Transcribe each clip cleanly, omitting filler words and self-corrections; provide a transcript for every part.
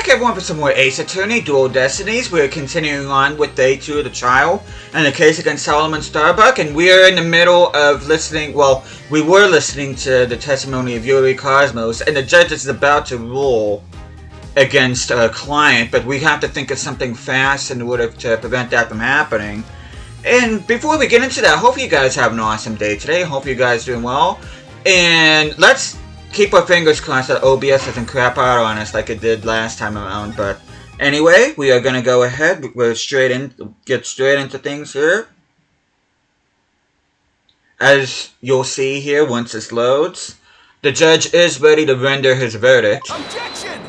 back everyone for some more Ace Attorney Dual Destinies. We're continuing on with day 2 of the trial and the case against Solomon Starbuck, and we are in the middle of listening, well, we were listening to the testimony of Yuri Cosmos, and the judge is about to rule against our client, but we have to think of something fast in order to prevent that from happening. And before we get into that, hope you guys have an awesome day today. Hope you guys doing well. And let's keep our fingers crossed that OBS doesn't crap out on us like it did last time around. But anyway, we are going to go ahead. We're get straight into things here. As you'll see here once this loads, the judge is ready to render his verdict. Objection!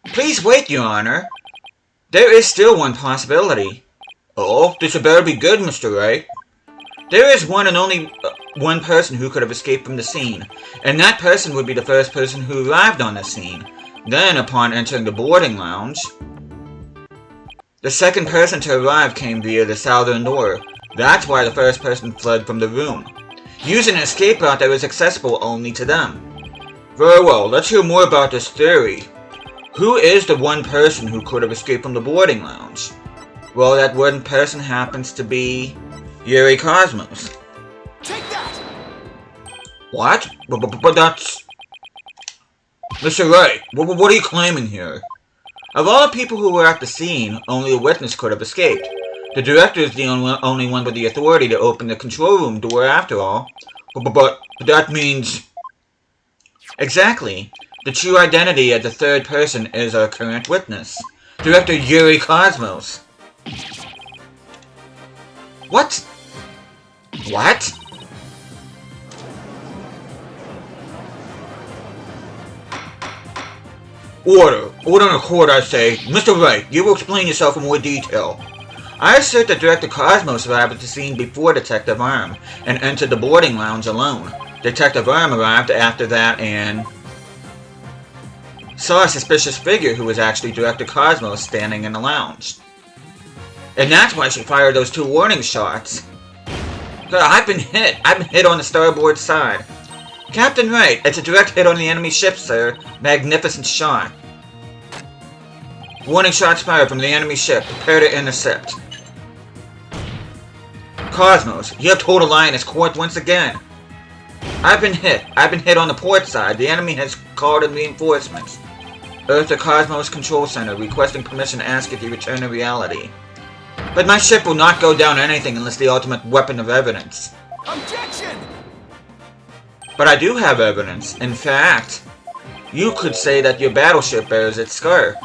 Please wait, Your Honor. There is still one possibility. Oh, this had better be good, Mr. Wright. There is one and only one person who could have escaped from the scene, and that person would be the first person who arrived on the scene. Then, upon entering the boarding lounge, the second person to arrive came via the southern door. That's why the first person fled from the room, using an escape route that was accessible only to them. Very well, let's hear more about this theory. Who is the one person who could have escaped from the boarding lounge? Well, that one person happens to be Yuri Cosmos. Take that! What? But that's... Mr. Wright, what are you claiming here? Of all the people who were at the scene, only a witness could have escaped. The director is the only one with the authority to open the control room door after all. But that means... Exactly. The true identity of the third person is our current witness. Director Yuri Cosmos. What? What? Order. Order in the court, I say. Mr. Wright, you will explain yourself in more detail. I assert that Director Cosmos arrived at the scene before Detective Arm, and entered the boarding lounge alone. Detective Arm arrived after that and saw a suspicious figure who was actually Director Cosmos standing in the lounge. And that's why she fired those 2 warning shots. I've been hit. I've been hit on the starboard side. Captain Wright, it's a direct hit on the enemy ship, sir. Magnificent shot. Warning shots fired from the enemy ship. Prepare to intercept. Cosmos, you have told a lie in his court once again. I've been hit. I've been hit on the port side. The enemy has called in reinforcements. Earth to Cosmos Control Center, requesting permission to ask if you return to reality. But my ship will not go down anything unless the ultimate weapon of evidence. Objection! But I do have evidence. In fact, you could say that your battleship bears its scar.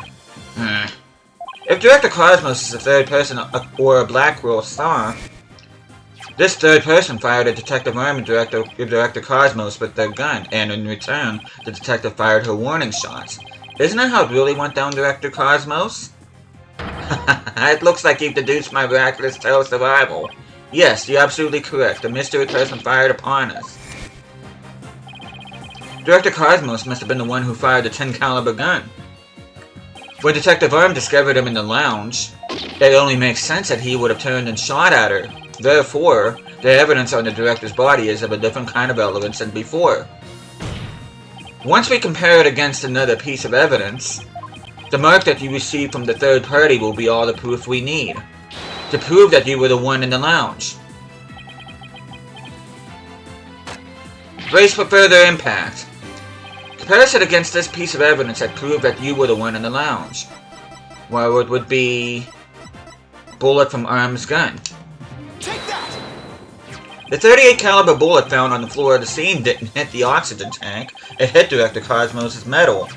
If Director Cosmos is a third person or a Black World Star, this third person fired a Detective Arm and Director Cosmos with their gun, and in return, the detective fired her warning shots. Isn't that how it really went down, Director Cosmos? It looks like you've deduced my miraculous tale of survival. Yes, you're absolutely correct. The mystery person fired upon us. Director Cosmos must have been the one who fired the 10 caliber gun. When Detective Arm discovered him in the lounge, it only makes sense that he would have turned and shot at her. Therefore, the evidence on the director's body is of a different kind of relevance than before. Once we compare it against another piece of evidence, the mark that you receive from the third party will be all the proof we need to prove that you were the one in the lounge. Brace for further impact. Comparison against this piece of evidence that proved that you were the one in the lounge. Well, it would be bullet from Arm's gun. Take that! The 38 caliber bullet found on the floor of the scene didn't hit the oxygen tank. It hit Director Cosmos' metal.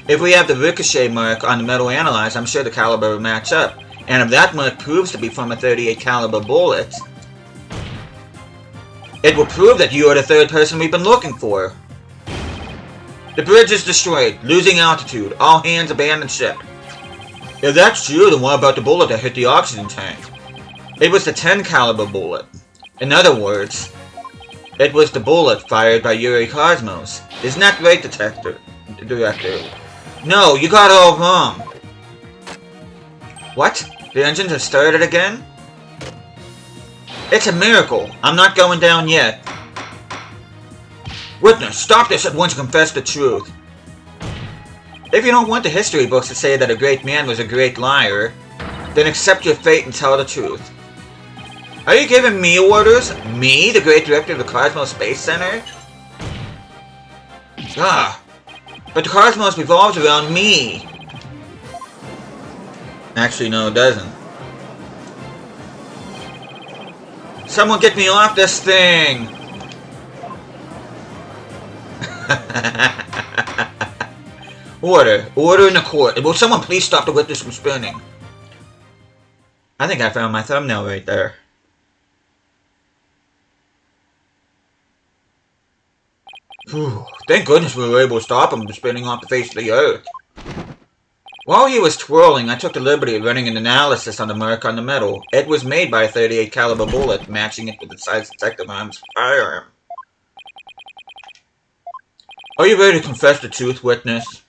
If we have the ricochet mark on the metal analyzed, I'm sure the caliber will match up. And if that mark proves to be from a 38 caliber bullet, it will prove that you are the third person we've been looking for. The bridge is destroyed, losing altitude. All hands abandon ship. If that's true, then what about the bullet that hit the oxygen tank? It was the 10 caliber bullet. In other words, it was the bullet fired by Yuri Cosmos. Isn't that right, Director? No, you got it all wrong. What? The engines have started again? It's a miracle. I'm not going down yet. Witness, stop this at once and confess the truth. If you don't want the history books to say that a great man was a great liar, then accept your fate and tell the truth. Are you giving me orders? Me, the great director of the Cosmos Space Center? Ah, but the cosmos revolves around me. Actually, no, it doesn't. Someone get me off this thing! Order. Order in the court. Will someone please stop the witness from spinning? I think I found my thumbnail right there. Whew. Thank goodness we were able to stop him from spinning off the face of the earth. While he was twirling, I took the liberty of running an analysis on the mark on the metal. It was made by a 38 caliber bullet, matching it with the size detective arm's firearm. Are you ready to confess the truth, witness?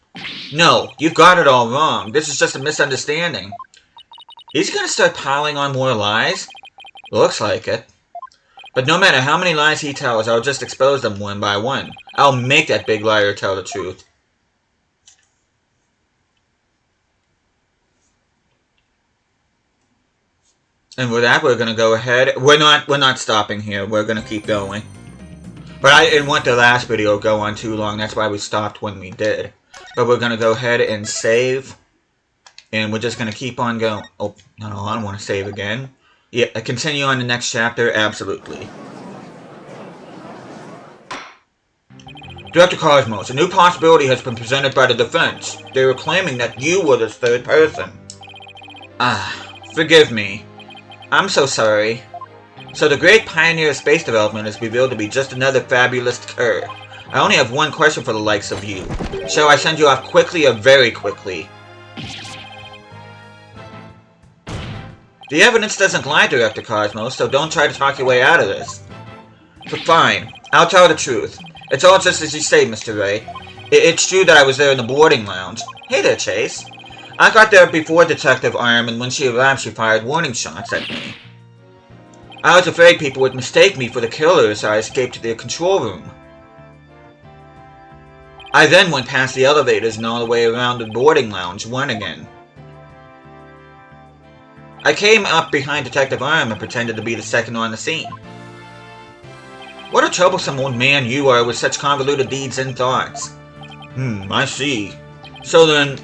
No, you got it all wrong. This is just a misunderstanding. Is he gonna start piling on more lies? Looks like it. But no matter how many lies he tells, I'll just expose them one by one. I'll make that big liar tell the truth. And with that, we're gonna go ahead. We're not stopping here. We're gonna keep going. But I didn't want the last video to go on too long. That's why we stopped when we did. But we're gonna go ahead and save. And we're just gonna keep on going. Oh, no, I don't want to save again. Yeah, continue on the next chapter, absolutely. Director Cosmos, a new possibility has been presented by the defense. They were claiming that you were the third person. Forgive me. I'm so sorry. So the great pioneer of space development is revealed to be just another fabulous cur. I only have one question for the likes of you. Shall I send you off quickly or very quickly? The evidence doesn't lie, Director Cosmos, so don't try to talk your way out of this. But fine, I'll tell the truth. It's all just as you say, Mr. Ray. It's true that I was there in the boarding lounge. Hey there, Chase. I got there before Detective Arm, and when she arrived, she fired warning shots at me. I was afraid people would mistake me for the killer, so I escaped to the control room. I then went past the elevators and all the way around the boarding lounge, one again. I came up behind Detective Arm and pretended to be the second on the scene. What a troublesome old man you are with such convoluted deeds and thoughts. I see. So then,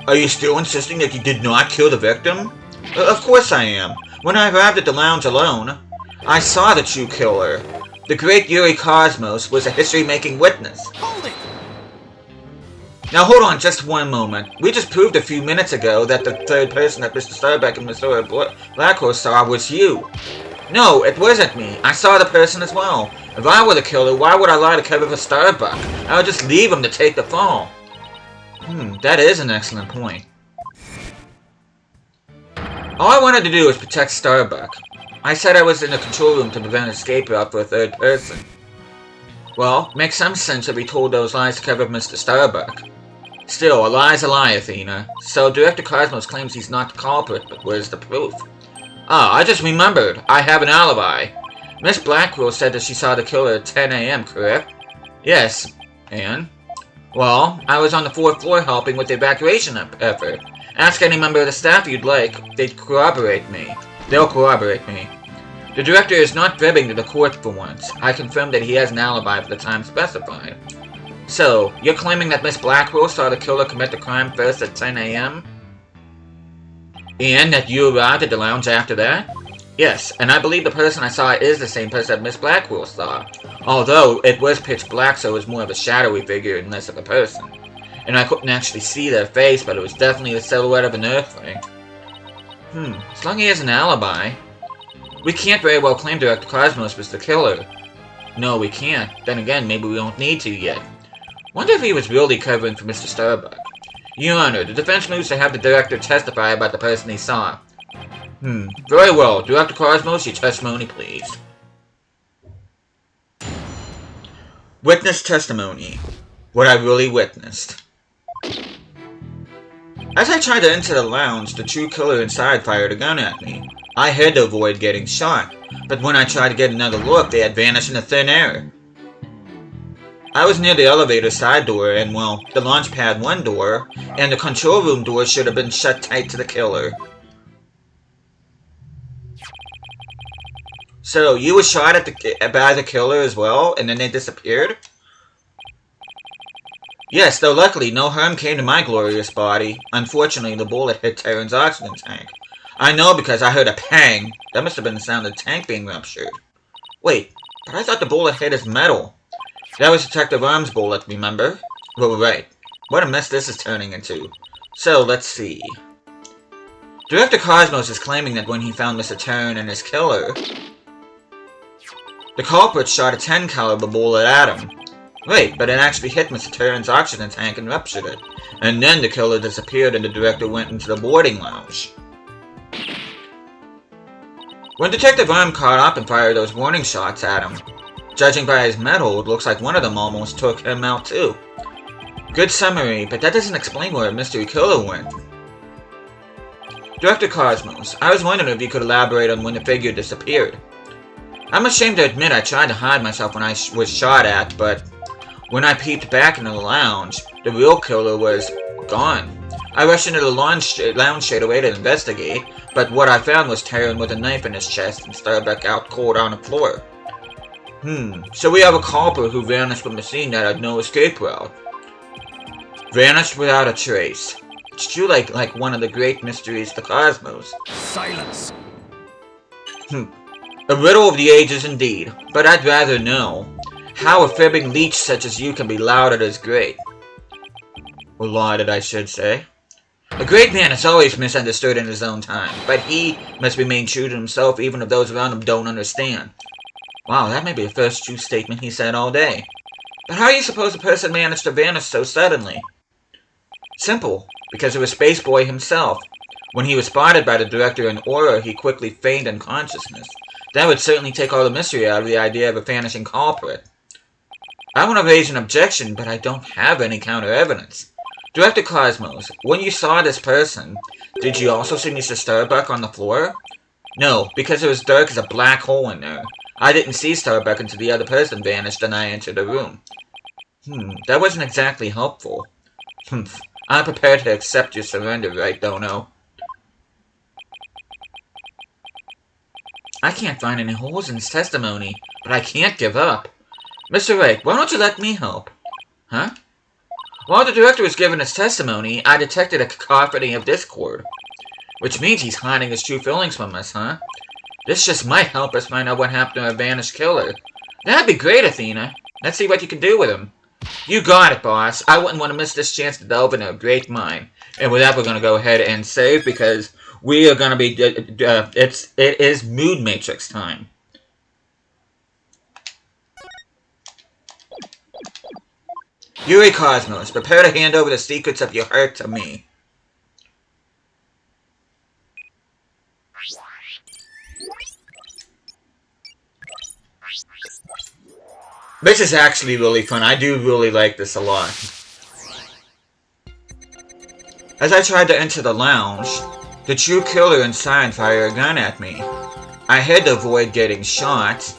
are you still insisting that you did not kill the victim? Of course I am. When I arrived at the lounge alone, I saw the true killer. The great Yuri Cosmos was a history-making witness. Hold it! Now hold on just one moment. We just proved a few minutes ago that the third person that Mr. Starbuck and Mr. Blackhorse saw was you. No, it wasn't me. I saw the person as well. If I were the killer, why would I lie to cover for Starbuck? I would just leave him to take the fall. That is an excellent point. All I wanted to do was protect Starbuck. I said I was in the control room to prevent an escape route for a third person. Well, makes some sense if we told those lies to cover Mr. Starbuck. Still, a lie's a lie, Athena. So Director Cosmos claims he's not the culprit, but where's the proof? I just remembered. I have an alibi. Miss Blackwell said that she saw the killer at 10 a.m., correct? Yes. And? Well, I was on the 4th floor helping with the evacuation effort. Ask any member of the staff you'd like. They'll corroborate me. The director is not fibbing to the court for once. I confirmed that he has an alibi for the time specified. So, you're claiming that Miss Blackwell saw the killer commit the crime first at 10 a.m.? And that you arrived at the lounge after that? Yes, and I believe the person I saw is the same person that Miss Blackwell saw. Although, it was pitch black, so it was more of a shadowy figure and less of a person. And I couldn't actually see their face, but it was definitely the silhouette of an Earthling. As long as he has an alibi. We can't very well claim Director Cosmos was the killer. No, we can't. Then again, maybe we don't need to yet. Wonder if he was really covering for Mr. Starbuck. Your Honor, the defense moves to have the director testify about the person he saw. Very well. Director Cosmos, your testimony, please. Witness testimony. What I really witnessed. As I tried to enter the lounge, the true killer inside fired a gun at me. I had to avoid getting shot, but when I tried to get another look, they had vanished into thin air. I was near the elevator side door, and well, the launch pad 1 door, and the control room door should have been shut tight to the killer. So, you were shot at by the killer as well, and then they disappeared? Yes, though luckily no harm came to my glorious body. Unfortunately, the bullet hit Terran's oxygen tank. I know because I heard a pang. That must have been the sound of the tank being ruptured. Wait, but I thought the bullet hit his metal. That was Detective Arm's bullet, remember? Well, right. What a mess this is turning into. So, let's see. Director Cosmos is claiming that when he found Mr. Terran and his killer, the culprit shot a 10 caliber bullet at him. Wait, but it actually hit Mr. Terran's oxygen tank and ruptured it. And then the killer disappeared and the director went into the boarding lounge. When Detective Arm caught up and fired those warning shots at him, judging by his metal, it looks like one of them almost took him out too. Good summary, but that doesn't explain where a mystery killer went. Director Cosmos, I was wondering if you could elaborate on when the figure disappeared. I'm ashamed to admit I tried to hide myself when I was shot at, but when I peeped back into the lounge, the real killer was gone. I rushed into the lounge straight away to investigate, but what I found was Terran with a knife in his chest and Starbuck out cold on the floor. So we have a culprit who vanished from the scene that had no escape route. Vanished without a trace. It's true like one of the great mysteries of the cosmos. Silence. A riddle of the ages indeed, but I'd rather know how a fibbing leech such as you can be lauded as great. Or lauded, I should say. A great man is always misunderstood in his own time, but he must remain true to himself even if those around him don't understand. Wow, that may be the first true statement he said all day. But how do you suppose a person managed to vanish so suddenly? Simple, because it was Spaceboy himself. When he was spotted by the director in Aura, he quickly feigned unconsciousness. That would certainly take all the mystery out of the idea of a vanishing culprit. I want to raise an objection, but I don't have any counter-evidence. Director Cosmos, when you saw this person, did you also see Mr. Starbuck on the floor? No, because it was dark as a black hole in there. I didn't see Starbuck until the other person vanished and I entered the room. That wasn't exactly helpful. I'm prepared to accept your surrender, right, Dono? I can't find any holes in his testimony, but I can't give up. Mr. Rake, why don't you let me help? Huh? While the director was giving his testimony, I detected a cacophony of discord. Which means he's hiding his true feelings from us, huh? This just might help us find out what happened to our vanished killer. That'd be great, Athena. Let's see what you can do with him. You got it, boss. I wouldn't want to miss this chance to delve into a great mind. And with that, we're going to go ahead and save because we are going to be... it is Mood Matrix time. Yuri Cosmos, prepare to hand over the secrets of your heart to me. This is actually really fun. I do really like this a lot. As I tried to enter the lounge, the true killer inside fired a gun at me. I had to avoid getting shot,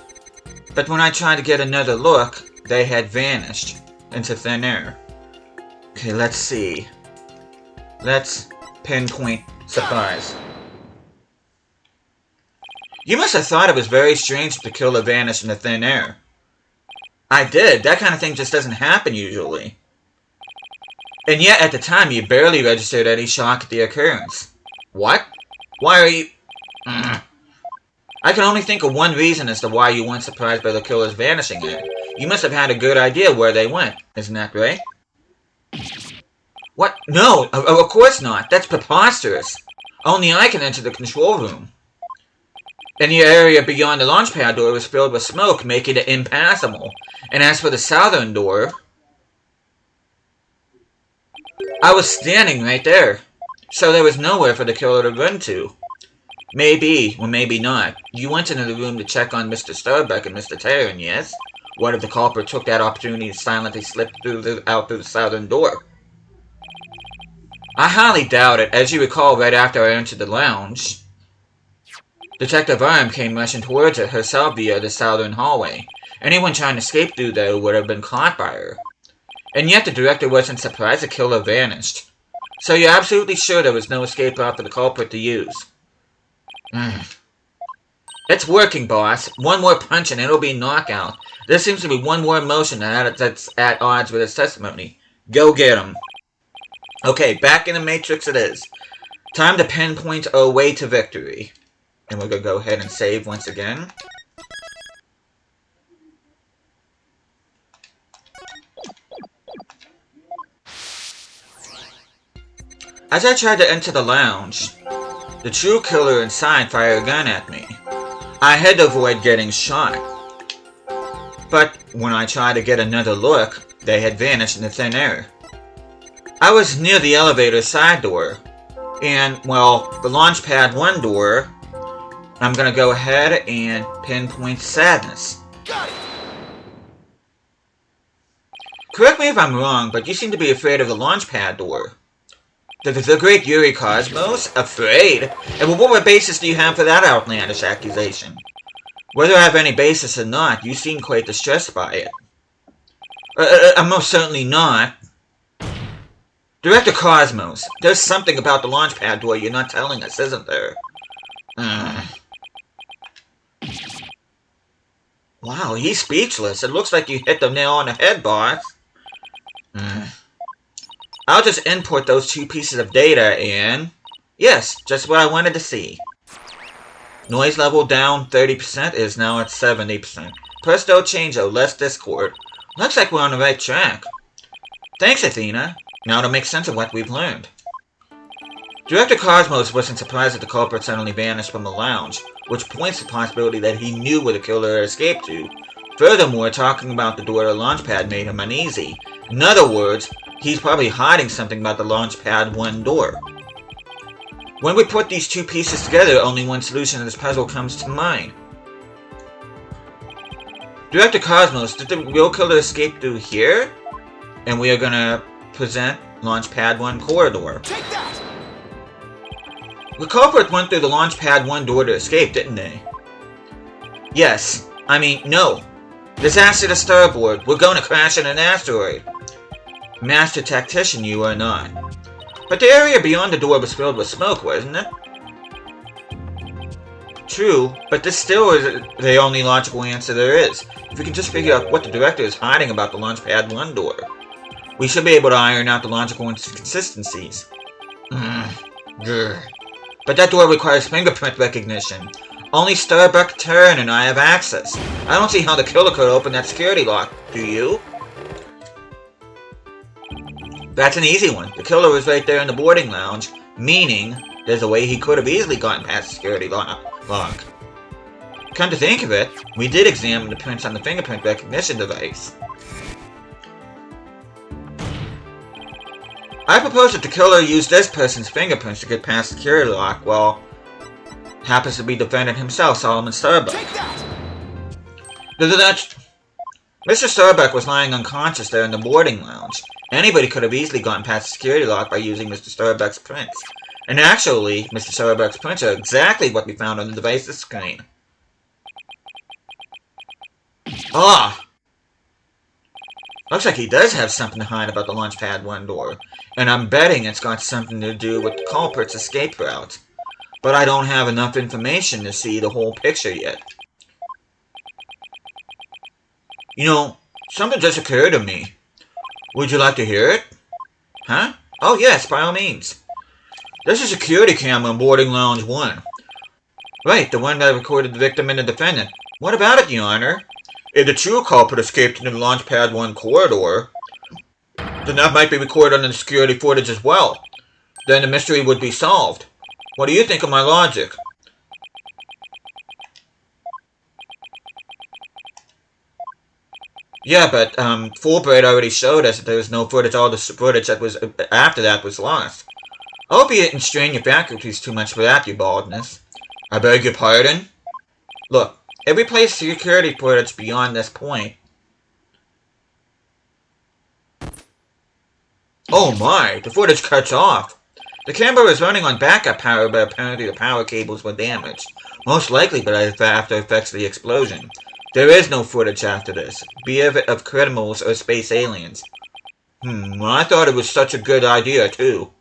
but when I tried to get another look, they had vanished into thin air. Okay, let's see. Let's pinpoint surprise. You must have thought it was very strange that the killer vanished into thin air. I did. That kind of thing just doesn't happen usually. And yet, at the time, you barely registered any shock at the occurrence. What? Why are you... I can only think of one reason as to why you weren't surprised by the killer's vanishing here. You must have had a good idea where they went. Isn't that right? What? No, of course not. That's preposterous. Only I can enter the control room. And the area beyond the launch pad door was filled with smoke, making it impassable. And as for the southern door... I was standing right there. So there was nowhere for the killer to run to. Maybe, or maybe not. You went into the room to check on Mr. Starbuck and Mr. Terran, yes? What if the culprit took that opportunity to silently slip out through the southern door? I highly doubt it. As you recall, right after I entered the lounge, Detective Arm came rushing towards it herself via the southern hallway. Anyone trying to escape through there would have been caught by her. And yet the director wasn't surprised the killer vanished. So you're absolutely sure there was no escape route for the culprit to use? It's working, boss. One more punch and it'll be knockout. There seems to be one more emotion that's at odds with his testimony. Go get him. Okay, back in the Matrix it is. Time to pinpoint our way to victory. And we're going to go ahead and save once again. As I tried to enter the lounge, the true killer inside fired a gun at me. I had to avoid getting shot. But when I tried to get another look, they had vanished into thin air. I was near the elevator side door, and, well, the launch pad 1 door, I'm gonna go ahead and pinpoint Sadness. Got it! Correct me if I'm wrong, but you seem to be afraid of the launch pad door. The great Yuri Cosmos? Afraid? And what basis do you have for that outlandish accusation? Whether I have any basis or not, you seem quite distressed by it. I'm most certainly not. Director Cosmos, there's something about the launch pad door you're not telling us, isn't there? Wow, he's speechless. It looks like you hit the nail on the head, boss. I'll just input those 2 pieces of data and... Yes, just what I wanted to see. Noise level down 30% is now at 70%. Presto changeo, less Discord. Looks like we're on the right track. Thanks, Athena. Now to make sense of what we've learned. Director Cosmos wasn't surprised that the culprit suddenly vanished from the lounge, which points to the possibility that he knew where the killer had escaped to. Furthermore, talking about the door to the launch pad made him uneasy. In other words, he's probably hiding something about the launch pad 1 door. When we put these 2 pieces together, only one solution to this puzzle comes to mind. Director Cosmos, did the real killer escape through here? And we are gonna present launch pad 1 corridor. Take that! The culprit went through the launch pad 1 door to escape, didn't they? Yes. I mean, no. Disaster to starboard. We're going to crash in an asteroid. Master tactician you are not. But the area beyond the door was filled with smoke, wasn't it? True, but this still is the only logical answer there is. If we can just figure out what the director is hiding about the launch pad 1 door, we should be able to iron out the logical inconsistencies. But that door requires fingerprint recognition. Only Starbuck, Turn, and I have access. I don't see how the killer could open that security lock, do you? That's an easy one. The killer was right there in the boarding lounge, meaning there's a way he could have easily gotten past the security lock. Come to think of it, we did examine the prints on the fingerprint recognition device. I propose that the killer used this person's fingerprints to get past the security lock, while happens to be the defendant himself, Solomon Starbuck. Take that! Mr. Starbuck was lying unconscious there in the boarding lounge. Anybody could have easily gotten past the security lock by using Mr. Starbuck's prints. And actually, Mr. Starbuck's prints are exactly what we found on the device's screen. Looks like he does have something to hide about the Launchpad 1 door. And I'm betting it's got something to do with the culprit's escape route. But I don't have enough information to see the whole picture yet. You know, something just occurred to me. Would you like to hear it? Huh? Oh yes, by all means. There's a security camera in boarding lounge 1. Right, the one that recorded the victim and the defendant. What about it, Your Honor? If the true culprit escaped into the Launchpad 1 corridor, then that might be recorded on the security footage as well. Then the mystery would be solved. What do you think of my logic? Yeah, but Fulbright already showed us that there was no footage. All the footage that was after that was lost. I hope you didn't strain your faculties too much for that, you baldness. I beg your pardon? Look, if we place security footage beyond this point... Oh my, the footage cuts off. The camera was running on backup power, but apparently the power cables were damaged. Most likely, but after effects of the explosion. There is no footage after this, be it of criminals or space aliens. Well, I thought it was such a good idea, too.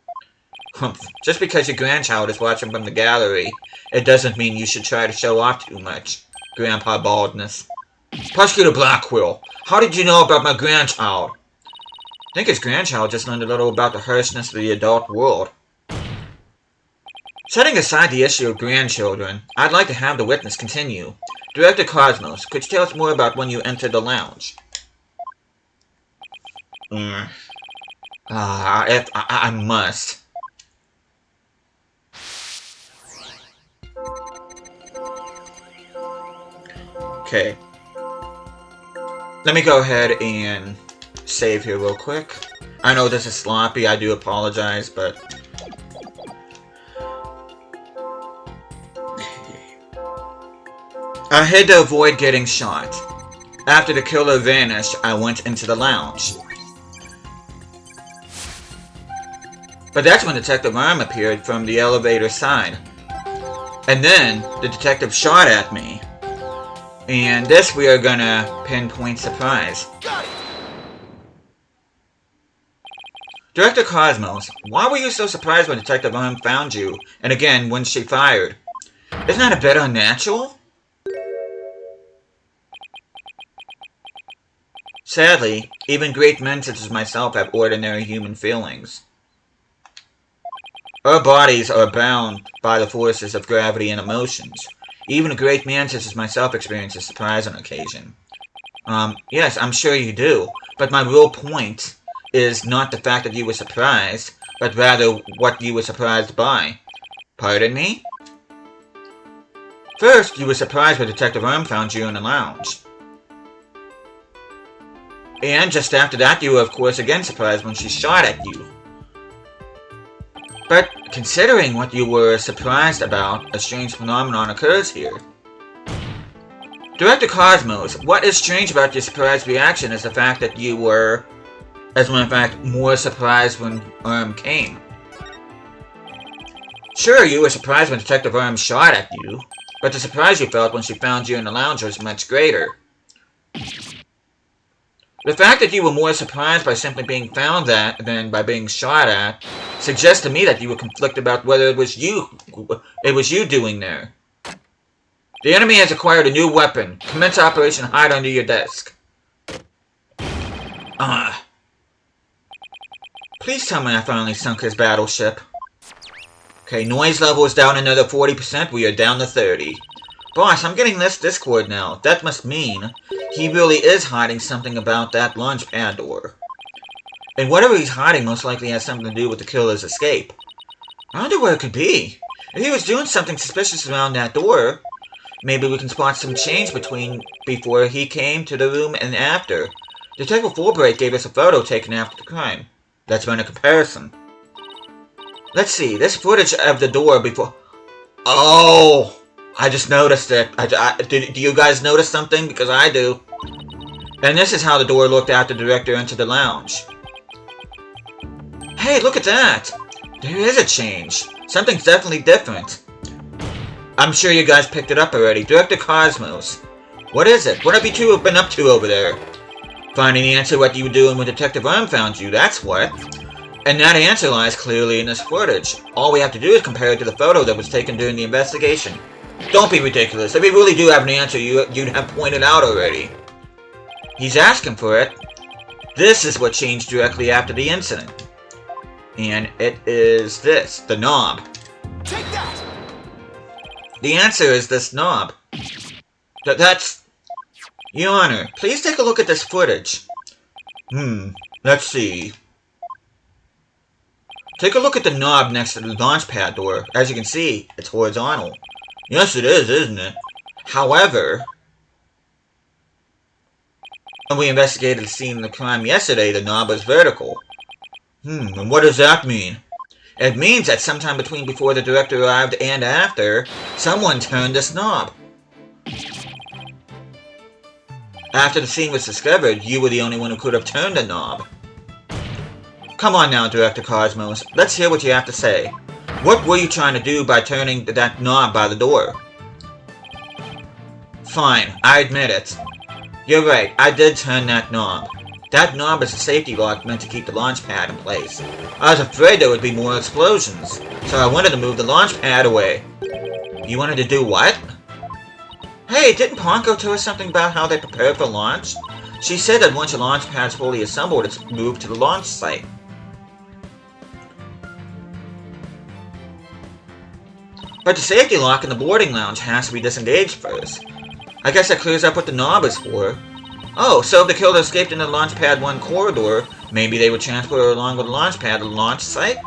Just because your grandchild is watching from the gallery, it doesn't mean you should try to show off too much, Grandpa Baldness. Prosecutor Blackwell, how did you know about my grandchild? I think his grandchild just learned a little about the harshness of the adult world. Setting aside the issue of grandchildren, I'd like to have the witness continue. Director Cosmos, could you tell us more about when you entered the lounge? I must. Okay. Let me go ahead and save here real quick. I know this is sloppy, I do apologize, but... I had to avoid getting shot. After the killer vanished, I went into the lounge. But that's when Detective Arm appeared from the elevator side. And then, the detective shot at me. And this we are gonna pinpoint surprise. Director Cosmos, why were you so surprised when Detective Arm found you, and again when she fired? Isn't that a bit unnatural? Sadly, even great men such as myself have ordinary human feelings. Our bodies are bound by the forces of gravity and emotions. Even a great man such as myself experiences surprise on occasion. Yes, I'm sure you do, but my real point is not the fact that you were surprised, but rather what you were surprised by. Pardon me? First, you were surprised when Detective Arm found you in the lounge. And just after that, you were of course again surprised when she shot at you. But considering what you were surprised about, a strange phenomenon occurs here. Director Cosmos, what is strange about your surprised reaction is the fact that you were, as a matter of fact, more surprised when Arm came. Sure, you were surprised when Detective Arm shot at you, but the surprise you felt when she found you in the lounge was much greater. The fact that you were more surprised by simply being found at than by being shot at suggests to me that you were conflicted about whether it was you doing there. The enemy has acquired a new weapon. Commence Operation Hide Under Your Desk. Please tell me I finally sunk his battleship. Okay, noise level is down another 40%. We are down to 30. Boss, I'm getting this Discord now. That must mean he really is hiding something about that launch pad door. And whatever he's hiding most likely has something to do with the killer's escape. I wonder what it could be. If he was doing something suspicious around that door, maybe we can spot some change before he came to the room and after. Detective Fulbright gave us a photo taken after the crime. Let's run a comparison. Let's see, this footage of the door before... Oh! I just noticed it. Do you guys notice something? Because I do. And this is how the door looked after the director entered the lounge. Hey, look at that! There is a change. Something's definitely different. I'm sure you guys picked it up already. Director Cosmos. What is it? What have you two been up to over there? Finding the answer what you were doing when Detective Arm found you, that's what. And that answer lies clearly in this footage. All we have to do is compare it to the photo that was taken during the investigation. Don't be ridiculous. If we really do have an answer, you'd have pointed out already. He's asking for it. This is what changed directly after the incident. And it is this, the knob. Take that! The answer is this knob. That's... Your Honor, please take a look at this footage. Let's see. Take a look at the knob next to the launch pad door. As you can see, it's horizontal. Yes, it is, isn't it? However, when we investigated the scene of the crime yesterday, the knob was vertical. And what does that mean? It means that sometime between before the director arrived and after, someone turned this knob. After the scene was discovered, you were the only one who could have turned the knob. Come on now, Director Cosmos. Let's hear what you have to say. What were you trying to do by turning that knob by the door? Fine, I admit it. You're right, I did turn that knob. That knob is a safety lock meant to keep the launch pad in place. I was afraid there would be more explosions, so I wanted to move the launch pad away. You wanted to do what? Hey, didn't Ponko tell us something about how they prepared for launch? She said that once the launch pad's fully assembled, it's moved to the launch site. But the safety lock in the boarding lounge has to be disengaged first. I guess that clears up what the knob is for. Oh, so if the killer escaped in the launch pad 1 corridor, maybe they would transport her along with the launch pad to the launch site?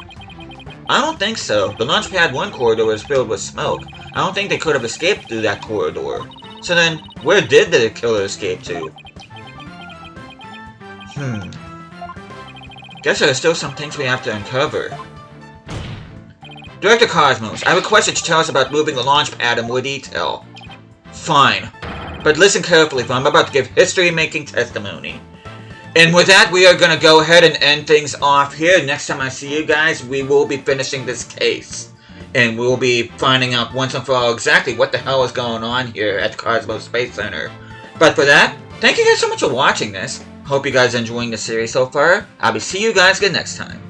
I don't think so. The launch pad 1 corridor is filled with smoke. I don't think they could have escaped through that corridor. So then, where did the killer escape to? Guess there are still some things we have to uncover. Director Cosmos, I request that you tell us about moving the launch pad in more detail. Fine. But listen carefully, for I'm about to give history-making testimony. And with that, we are going to go ahead and end things off here. Next time I see you guys, we will be finishing this case. And we'll be finding out once and for all exactly what the hell is going on here at the Cosmos Space Center. But for that, thank you guys so much for watching this. Hope you guys are enjoying the series so far. I'll be seeing you guys again next time.